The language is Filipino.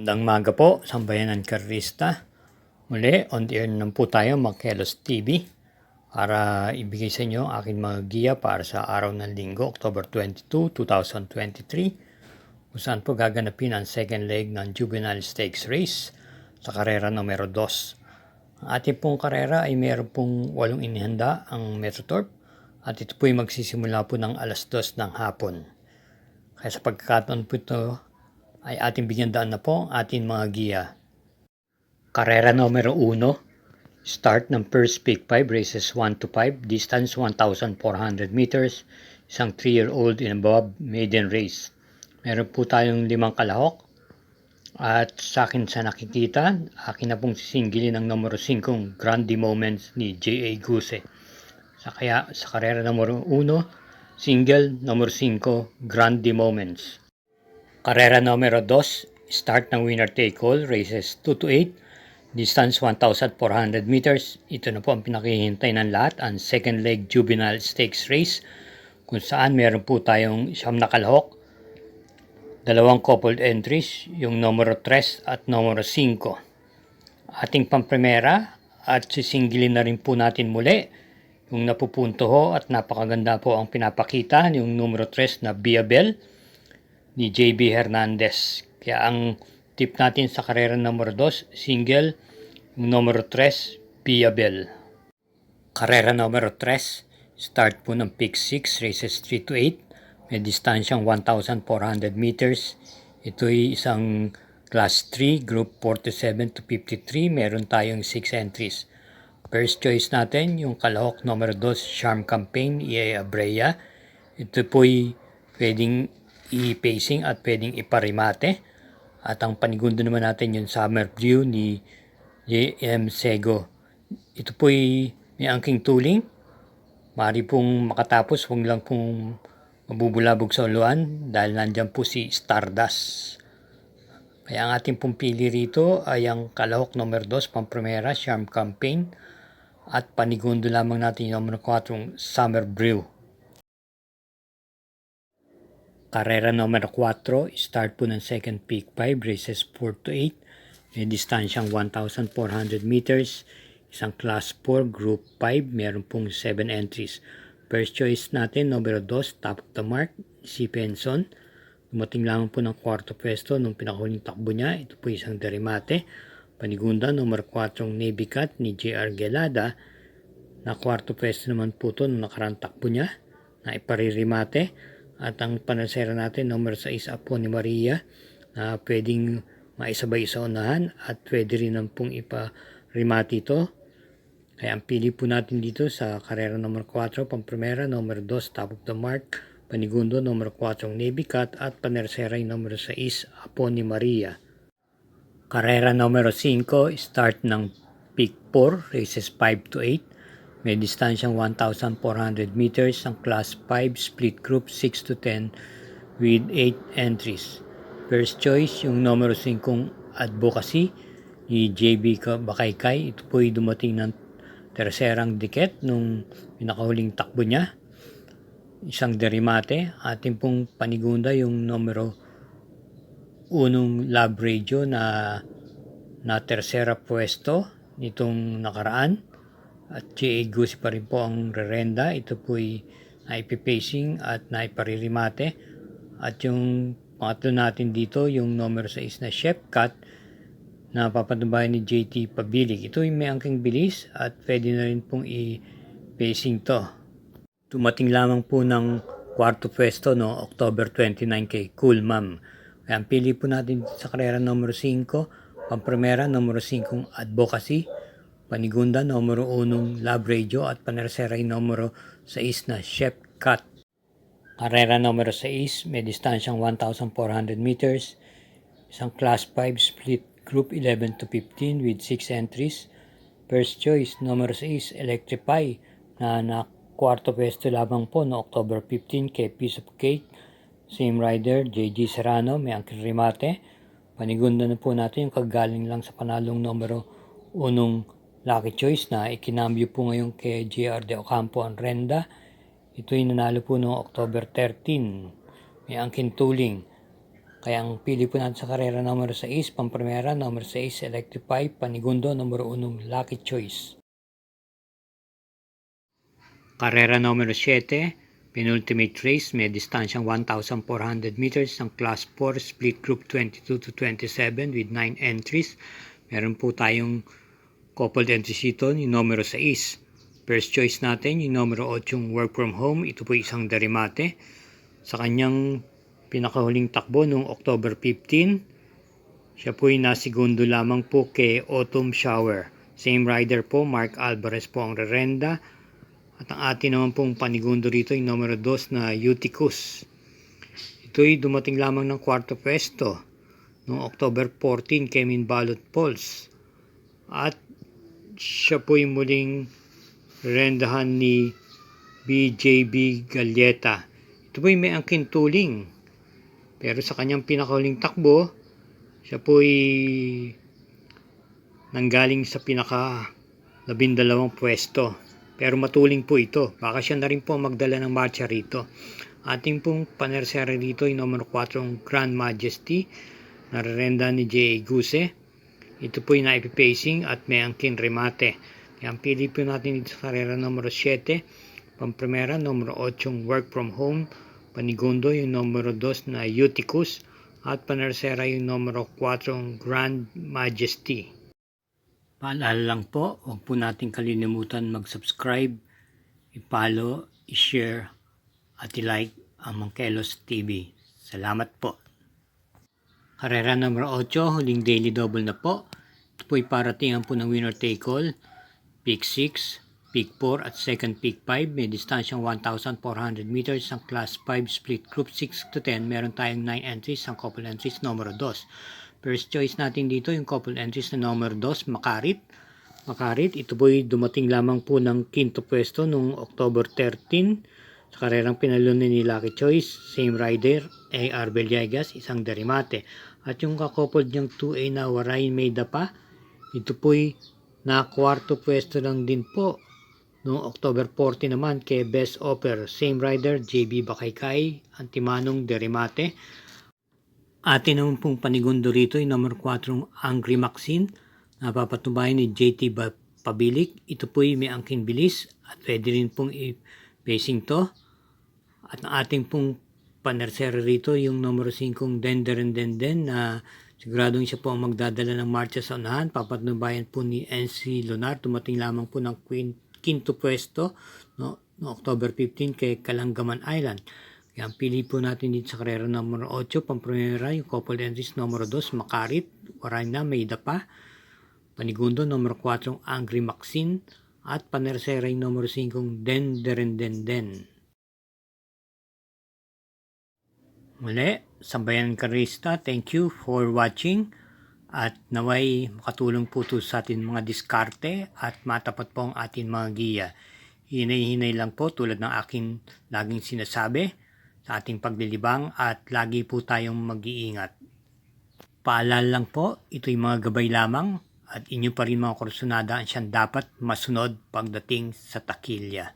Magandang maga po, sambayanan karista. Muli, on the air naman po tayo, Makelos TV, para ibigay sa inyo ang aking mga giya para sa araw ng linggo, October 22, 2023, kung saan po gaganapin ang second leg ng Juvenile Stakes Race sa karera numero 2. Ang ating pong karera ay meron pong 8 inihanda ang Metroturf at ito po ay magsisimula po ng alas 2 ng hapon. Kaya sa pagkakataon po ito, ay ating bigyan daan na po ang ating mga giya. Karera numero 1, start ng first pick 5, races 1 to 5, distance 1,400 meters, isang 3-year-old and above maiden race. Meron po tayong 5 kalahok at sa akin sa nakikita, akin na pong sisingilin ng numero 5, Grande Moments ni J.A. Guse. Kaya sa karera numero 1, single numero 5, Grande Moments. Karera numero 2, start ng winner take all, races 2 to 8, distance 1,400 meters. Ito na po ang pinakihintay ng lahat, ang second leg Juvenile Stakes Race, kung saan meron po tayong 9 na kalahok, 2 coupled entries, yung numero 3 at numero 5. Ating pamprimera at sisingilin na rin po natin muli yung napupunto ho at napakaganda po ang pinapakita, yung numero 3 na Biabel ni JB Hernandez. Kaya ang tip natin sa karera numero 2, single, numero 3, Biabel. Karera numero 3, start po ng pick 6, races 3 to 8, may distansyang 1,400 meters. Ito ay isang class 3, group 47 to 53, meron tayong 6 entries. First choice natin, yung kalahok numero 2, Charm Campaign, EA Abrea. Ito po ay pwedeng i-pacing at pwedeng iparimate. At ang panigundo naman natin yung Summer Brew ni J.M. Sego. Ito po ay may angking tuling. Mari pong makatapos, huwag lang pong mabubulabog sa uluan dahil nandyan po si Stardust. Kaya ang ating pong pili rito ay ang kalahok numero 2, Pamprimera, Charm Campaign. At panigundo lamang natin yung numero 4, Summer Brew. Karera numero 4, start po ng second pick 5, races 4 to 8, may distansyang 1,400 meters, isang class 4, group 5, meron pong 7 entries. First choice natin, numero 2, Top of the Mark, si Penson. Dumating lamang po ng kwarto pwesto nung pinakuling takbo niya, ito po isang derimate. Panigunda, numero 4, Navy Cat ni J.R. Gelada, na kwarto pwesto naman po ito nung nakarang takbo niya, na iparirimate. At ang panasera natin, numero 6, Apo ni Maria, na pwedeng maisabay sa unahan at pwede rin naman pong iparimati ito. Kaya ang pili po natin dito sa karera numero 4, Pamprimera, numero 2, Top of the Mark, panigundo, numero 4, Navy Cat, at panersera yung numero 6, Apo ni Maria. Karera numero 5, start ng pick 4, races 5 to 8. May distansyang 1,400 meters, ang class 5, split group 6 to 10 with 8 entries. First choice, yung numero 5, Advocacy ni JB Bakaykay. Ito po ay dumating ng terserang diket nung pinakahuling takbo niya. Isang derimate. Ating pong panigunda yung numero 1, Love Radio na tersera pwesto nitong nakaraan. At J.A. Guse pa rin po ang rerenda. Ito po ay naipipacing at naiparirimate. At yung pangatlo natin dito, yung numero 6 na Chef Cat na papatumbayan ni JT Pabilig. Ito ay may angking bilis at pwede na rin pong i-pacing to. Tumating lamang po ng kwarto pwesto no, October 29 kay Cool Ma'am. Kaya ang pili po natin sa karera numero 5, Pamprimera, numero 5, Advocacy, panigunda, numero 1, Love Radio, at panersera yung numero 6 na Chef Cat. Karera numero 6, may distansyang 1,400 meters, isang class 5, split group 11 to 15 with 6 entries. First choice, numero 6, Electrify, na kwarto pwesto lamang po no October 15 kay Piece of Cake. Same rider, JG Serrano, may angking remate. Panigunda na po natin yung kagaling lang sa panalong numero 1, Lucky Choice na ikinambyo po ngayon kay JR De Ocampo ang renda. Ito ay nanalo po noong October 13. May angkin tuling. Kaya ang pili po natin sa karera numero 6, Pamprimera, numero 6, Electrify, Panigundo, numero 1, Lucky Choice. Karera numero 7, penultimate race, may distansyang 1,400 meters ng Class 4, split group 22 to 27 with 9 entries. Meron po tayong coupled entries dito, yung numero 6. First choice natin, yung numero 8, yung work from home. Ito po isang derimate. Sa kanyang pinakahuling takbo noong October 15, siya po ay nasigundo lamang po kay Autumn Shower. Same rider po, Mark Alvarez po ang rerenda. At ang atin naman pong panigundo rito yung numero 2 na Eutychus. Ito ay dumating lamang ng kwarto pwesto noong October 14 kay Min Ballot Pulse. At siya po ay muling rendahan ni BJB Galleta. Ito po ay may angkin tuling. Pero sa kanyang pinakahuling takbo, siya po ay nanggaling sa pinaka 12 pwesto. Pero matuling po ito. Baka siya na rin po magdala ng marcha rito. Ating pong panersera rito yung numero 4 Grand Majesty. Narerenda ni J.A. Guse. Ito po yung naipipacing at may angkin remate. Yan, pili po natin dito sa karera numero 7. Pamprimera, numero 8 Work from Home. Panigundo yung numero 2 na Eutychus. At panersera yung numero 4 Grand Majesty. Paalala lang po, huwag po natin kalilimutan mag-subscribe, i-follow, i-share, at i-like ang Mangkelos TV. Salamat po. Karera numero 8, huling daily double na po. Ito po ay paratingan po ng winner take all. Peak 6, Peak 4 at second Peak 5. May distansyang 1,400 meters ang Class 5 split group 6 to 10. Meron tayong 9 entries ang couple entries numero 2. First choice natin dito yung couple entries na numero 2, Makarit. Makarit, ito po ay dumating lamang po ng quinto pwesto noong October 13 sa karerang pinalunan ni Lucky Choice. Same rider, A.R. Villegas, isang derimate. At yung kakoupled niyang 2A na Waray Mayda pa, ito po ay na kwarto pwesto lang din po noong October 40 naman kay Best Offer. Same rider, JB Bakaykay, Antimanong derimate. Atin naman pong panigundo rito yung number 4 Angry Maxine. Napapatubayan ni JT Pabilik. Ito po yung may angkin bilis at pwede rin pong i-pacing to. At ang ating pong panersera rito yung number 5 Denderen Denden na siguradong siya po ang magdadala ng marcha sa unahan. Papatubayan po ni NC Lunar. Tumating lamang po ng quinto pwesto no October 15 kay Kalanggaman Island. Yan, pili po natin dito sa karera numero 8, Pamprimera, yung couple entries numero 2, Makarit, Warayna, Mayda pa. Panigundo, numero 4, Angry Maxine. At panersera yung numero 5, Denderen Denden. Muli, Sambayan Karista, thank you for watching. At naway makatulong po ito sa atin mga diskarte at matapat po ang ating mga giya. Hinay-hinay lang po tulad ng aking laging sinasabi sa ating paglilibang at lagi po tayong mag-iingat. Paalala lang po, ito'y mga gabay lamang at inyo pa rin mga kursunada ang siyang dapat masunod pagdating sa takilya.